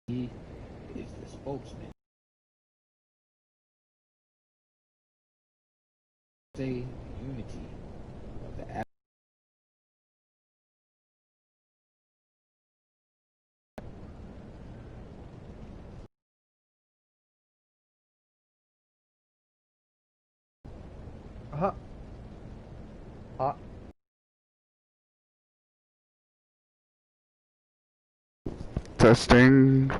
He is the spokesman. Say unity of the Huh. Huh. Testing.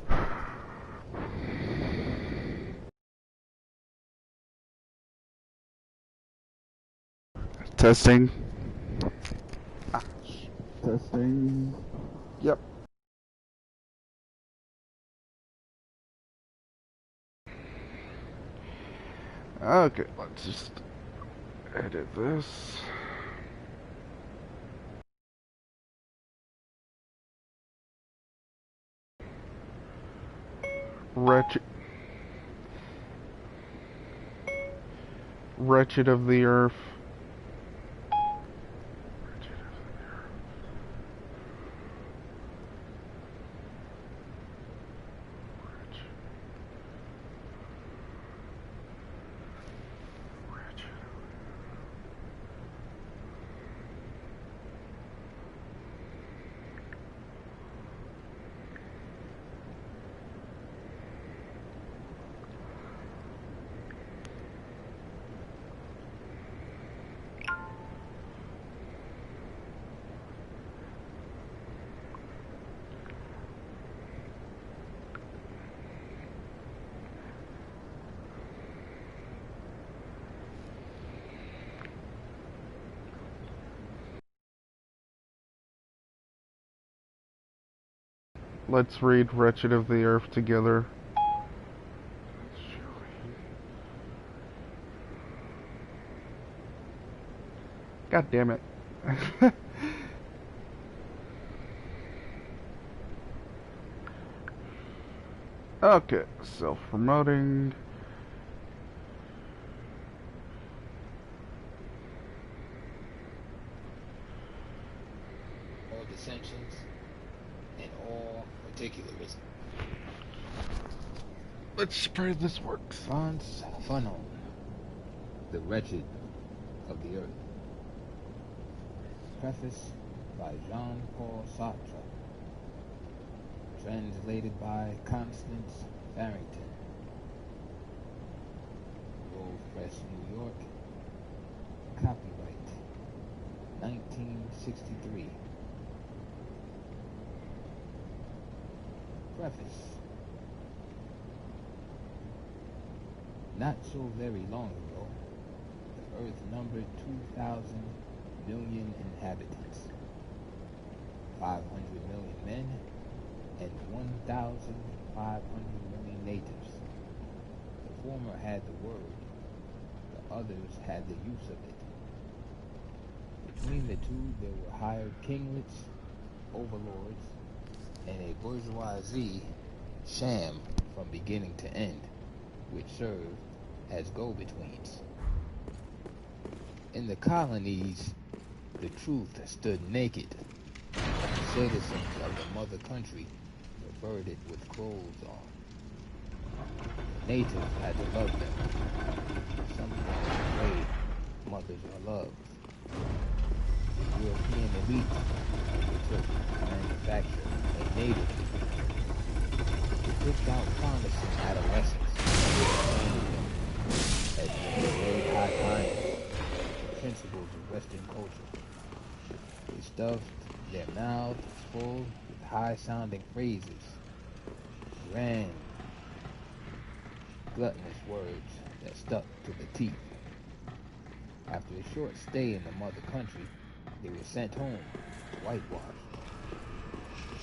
Testing. Testing. Yep. Okay, let's just edit this. Wretched. Wretched of the earth. Let's read Wretched of the Earth together. God damn it. Okay, self-promoting. all dissensions and all particularism. Let's pray this works. Franz Fanon, the wretched of the earth. Preface by Jean-Paul Sartre. Translated by Constance Farrington. Grove Press, New York. Copyright 1963. Preface. Not so very long ago, the Earth numbered 2,000 million inhabitants, 500 million men, and 1,500 million natives. The former had the word, the others had the use of it. Between the two there were hired kinglets, overlords, and a bourgeoisie sham from beginning to end, which served as go-betweens. In the colonies, the truth stood naked. Citizens of the mother country perverted with clothes on. Natives had to love them. Sometimes the way mothers are loved. The European elite undertook to manufacture a native. It picked out promising adolescents as they laid high kindness, the principles of Western culture. They stuffed their mouths full with high-sounding phrases, grand, gluttonous words that stuck to the teeth. After a short stay in the mother country, they were sent home, whitewashed.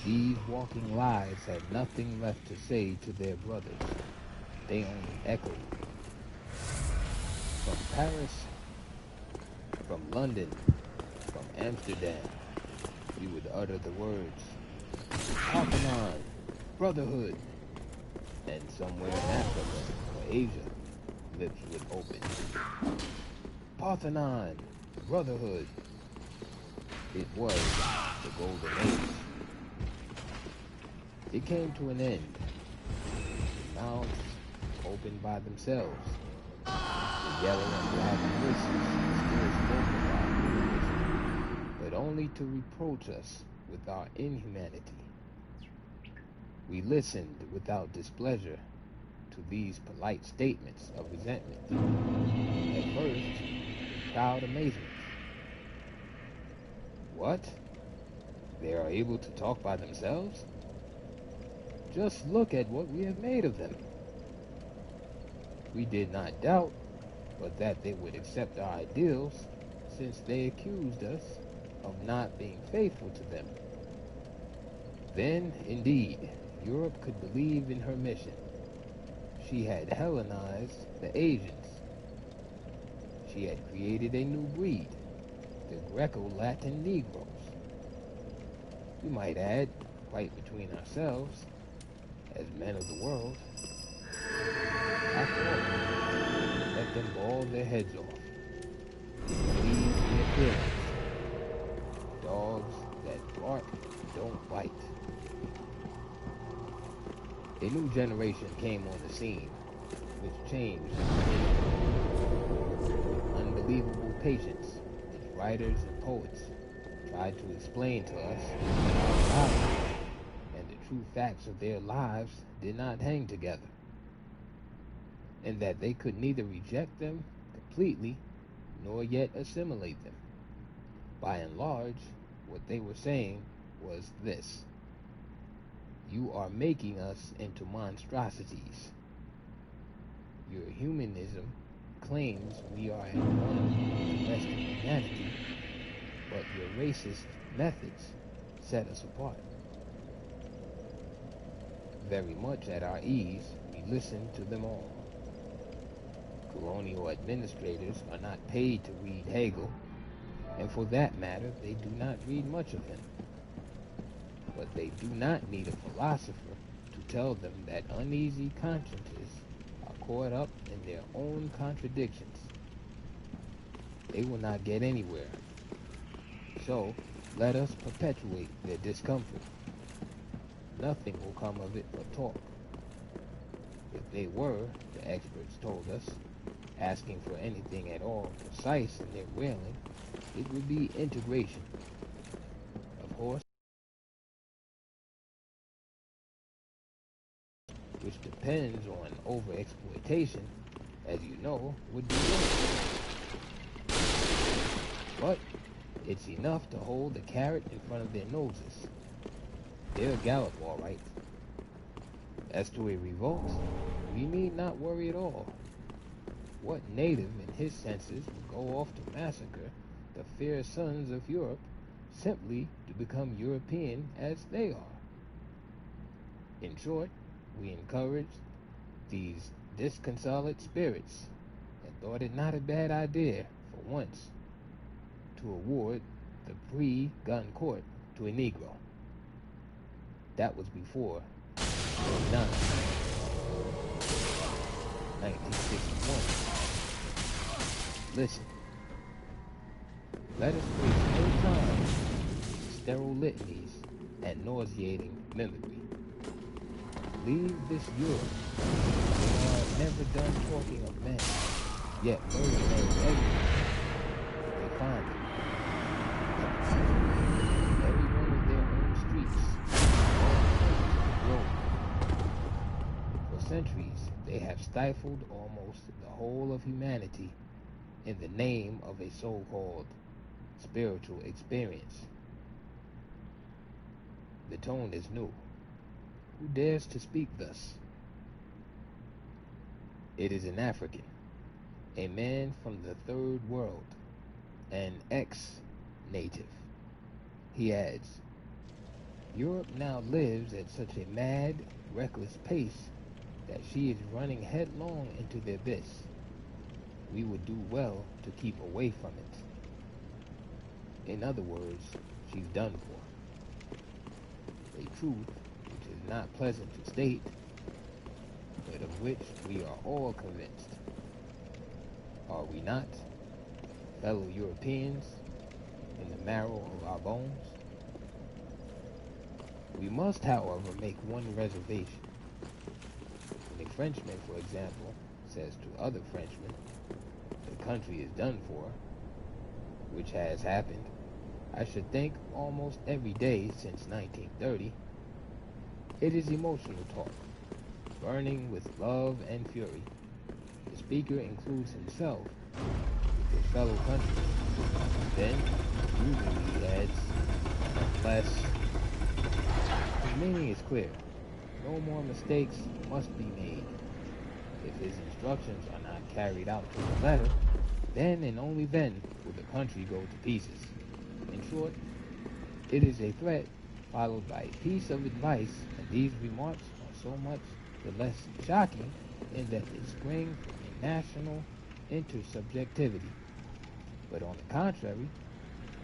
These walking lies had nothing left to say to their brothers. They only echoed. From Paris, from London, from Amsterdam, you would utter the words, Parthenon, brotherhood, and somewhere in Africa or Asia, lips would open. Parthenon, brotherhood. It was the golden age. It came to an end mouths opened by themselves. The yellow and black voices still spoke of our humanism, but only to reproach us with our inhumanity. We listened without displeasure to these polite statements of resentment. At first, proud amazement. What? They are able to talk by themselves? Just look at what we have made of them. We did not doubt, but that they would accept our ideals, since they accused us of not being faithful to them. Then, indeed, Europe could believe in her mission. She had Hellenized the Asians. She had created a new breed, the Greco-Latin Negroes. We might add, quite between ourselves, as men of the world, after all, let them bald their heads off. Please the appearance. Dogs that bark don't bite. A new generation came on the scene, which changed with unbelievable patience. Its writers and poets tried to explain to us that our values and the true facts of their lives did not hang together, and that they could neither reject them completely nor yet assimilate them. By and large, what they were saying was this: you are making us into monstrosities. Your humanism claims we are at one with the rest of humanity, but your racist methods set us apart. Very much at our ease, we listen to them all. Colonial administrators are not paid to read Hegel, and for that matter, they do not read much of him. But they do not need a philosopher to tell them that uneasy consciences are caught up in their own contradictions. They will not get anywhere. So, let us perpetuate their discomfort. Nothing will come of it but talk. If they were, the experts told us, asking for anything at all precise in their wailing, it would be integration. Of course, which depends on overexploitation, as you know, would be good. But it's enough to hold the carrot in front of their noses. They'll gallop all right. As to a revolt, we need not worry at all. What native in his senses would go off to massacre the fair sons of Europe simply to become European as they are? In short, we encouraged these disconsolate spirits and thought it not a bad idea, for once, to award the pre-gun court to a Negro. That was before 1961. Listen, let us waste no time in sterile litanies and nauseating mimicry. Leave this Europe. They are never done talking of men, yet murder men everywhere. They find them. Every one of their own streets. For centuries, they have stifled almost the whole of humanity in the name of a so-called spiritual experience. The tone is new. Who dares to speak thus? It is an African, a man from the third world, an ex-native. He adds, Europe now lives at such a mad, reckless pace that she is running headlong into the abyss. We would do well to keep away from it. In other words, she's done for. A truth which is not pleasant to state, but of which we are all convinced. Are we not, fellow Europeans, in the marrow of our bones? We must, however, make one reservation. When a Frenchman, for example, says to other Frenchmen, the country is done for, which has happened, I should think, almost every day since 1930, it is emotional talk, burning with love and fury. The speaker includes himself with his fellow countrymen. Then, usually he adds, unless his meaning is clear. No more mistakes must be made. If his instructions are not carried out to the letter, then and only then will the country go to pieces. In short, it is a threat followed by a piece of advice, and these remarks are so much the less shocking in that they spring from a national intersubjectivity. But on the contrary,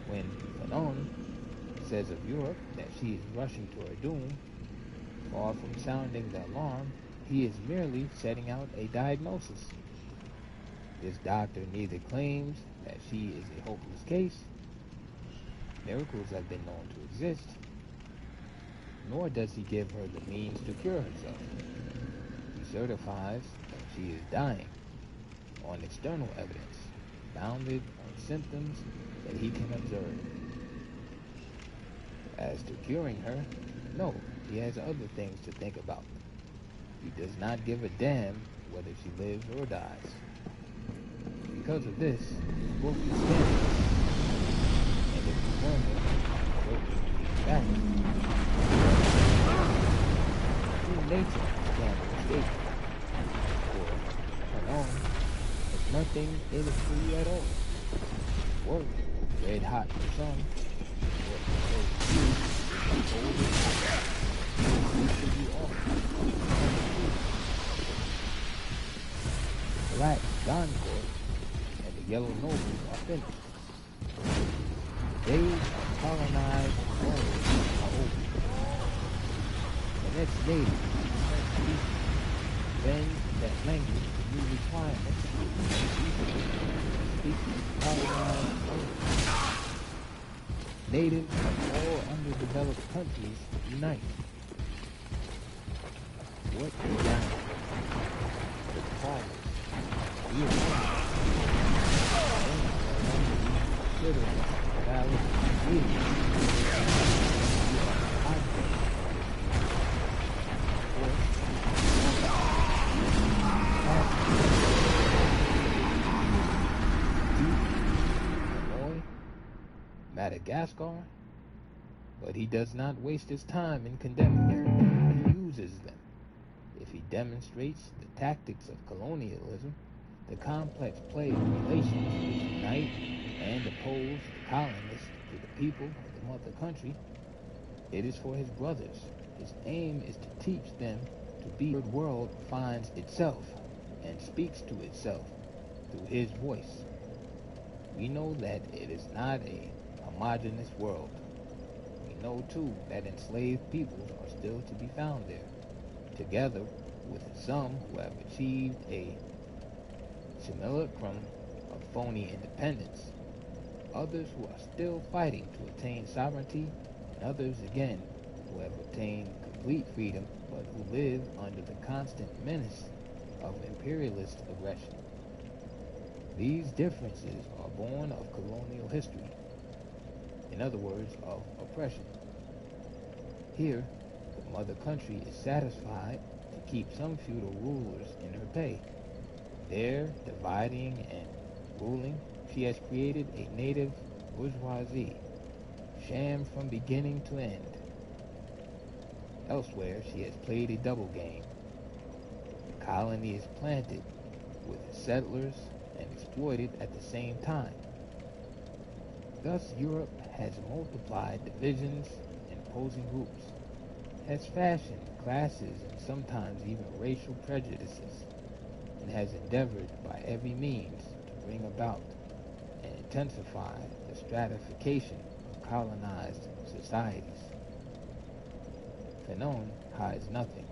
when Fanon says of Europe that she is rushing to her doom, far from sounding the alarm, he is merely setting out a diagnosis. This doctor neither claims that she is a hopeless case, miracles have been known to exist, nor does he give her the means to cure herself. He certifies that she is dying on external evidence, founded on symptoms that he can observe. As to curing her, no, he has other things to think about. He does not give a damn whether she lives or dies. Because of this, the book is scandalous. And if you murmur, jokingly back, human nature can escape. For her own, there's nothing in it for you at all. Work, red hot for some, what for you is cold and hot. Each of you off. The black Goncourt and the yellow nobles are finished. The days of colonized warriors are over. The next native then that language the new requirements speak colonized language. Natives of all underdeveloped countries unite. What is down? The farmers. We are consider valid Madagascar, but he does not waste his time in condemning them. He uses them. If he demonstrates the tactics of colonialism, the complex play of relations which unite and oppose the colonists to the people of the mother country, it is for his brothers. His aim is to teach them to be the world finds itself and speaks to itself through his voice. We know that it is not a homogeneous world. We know too that enslaved peoples are still to be found there, together with some who have achieved a simulacrum of phony independence, others who are still fighting to attain sovereignty, and others again who have obtained complete freedom but who live under the constant menace of imperialist aggression. These differences are born of colonial history, in other words, of oppression. Here, the mother country is satisfied to keep some feudal rulers in her pay. There, dividing and ruling, she has created a native bourgeoisie, sham from beginning to end. Elsewhere, she has played a double game. The colony is planted with settlers and exploited at the same time. Thus, Europe has multiplied divisions and opposing groups, has fashioned classes and sometimes even racial prejudices, and has endeavored by every means to bring about and intensify the stratification of colonized societies. Fanon hides nothing.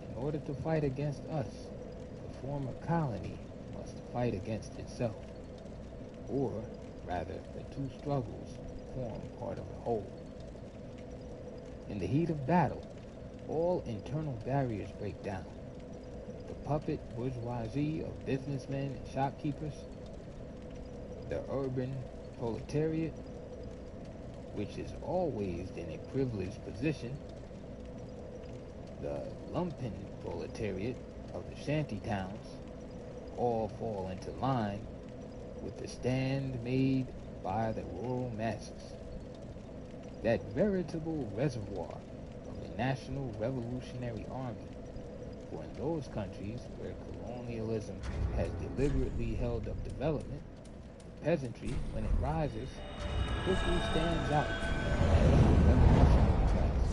In order to fight against us, the former colony must fight against itself, or rather, the two struggles form part of a whole. In the heat of battle, all internal barriers break down. the puppet bourgeoisie of businessmen and shopkeepers, the urban proletariat, which is always in a privileged position, the lumpen proletariat of the shanty towns, all fall into line with the stand made by the rural masses. That veritable reservoir of the National Revolutionary Army, for in those countries where colonialism has deliberately held up development, the peasantry, when it rises, quickly stands out as the revolutionary class.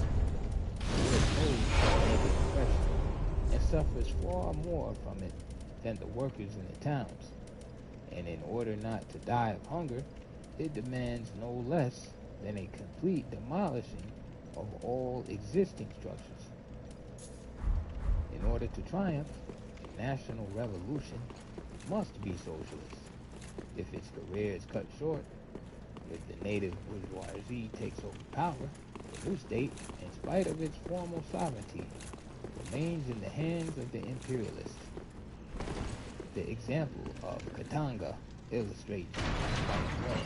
It opposed the negative oppression and suffers far more from it than the workers in the towns. And in order not to die of hunger, it demands no less than a complete demolishing of all existing structures. In order to triumph, a national revolution must be socialist. If its career is cut short, if the native bourgeoisie takes over power, the new state, in spite of its formal sovereignty, remains in the hands of the imperialists. The example of Katanga illustrates this well.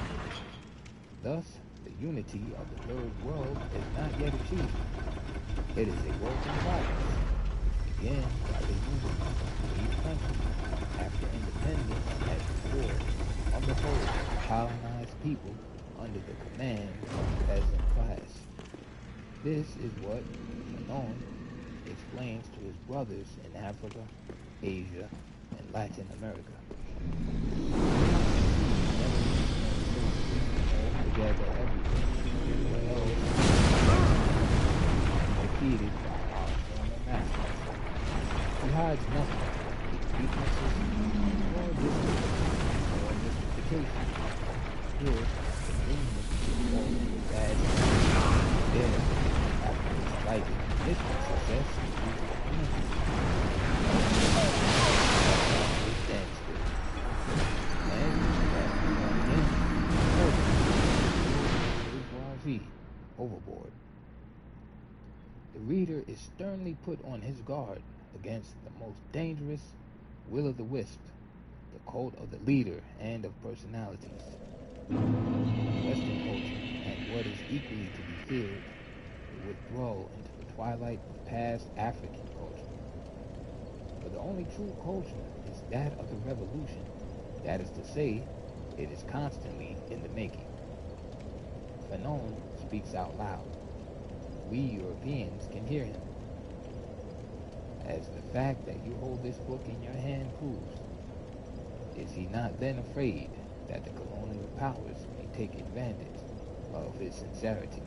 Thus, the unity of the third world is not yet achieved. It is a work in progress. It began by the union of each country after independence as before of the whole colonized people under the command of the peasant class. This is what Fanon explains to his brothers in Africa, Asia, and Latin America. Together everything, or else defeated by our former masters. He hides nothing, his weaknesses, nor mystification. Here, the movement is all bad. There, after his slight instant success, overboard. The reader is sternly put on his guard against the most dangerous will-o'-the-wisp, the cult of the leader and of personalities. Western culture, and what is equally to be feared, the withdrawal into the twilight of past African culture. For the only true culture is that of the revolution, that is to say, it is constantly in the making. Fanon speaks out loud. We Europeans can hear him. As the fact that you hold this book in your hand proves, is he not then afraid that the colonial powers may take advantage of his sincerity?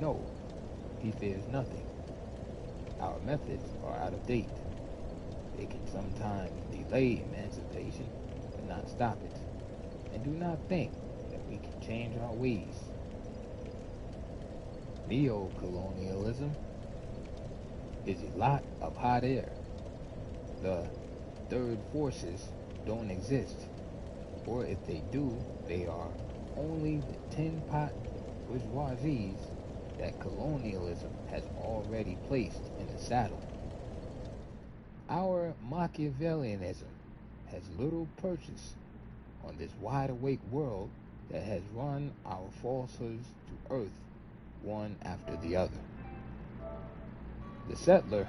No, he fears nothing. Our methods are out of date. They can sometimes delay emancipation, but not stop it. And do not think we can change our ways. Neo-colonialism is a lot of hot air. The third forces don't exist, or if they do, they are only the tin-pot bourgeoisies that colonialism has already placed in the saddle. Our Machiavellianism has little purchase on this wide-awake world that has run our falsehoods to earth one after the other. The settler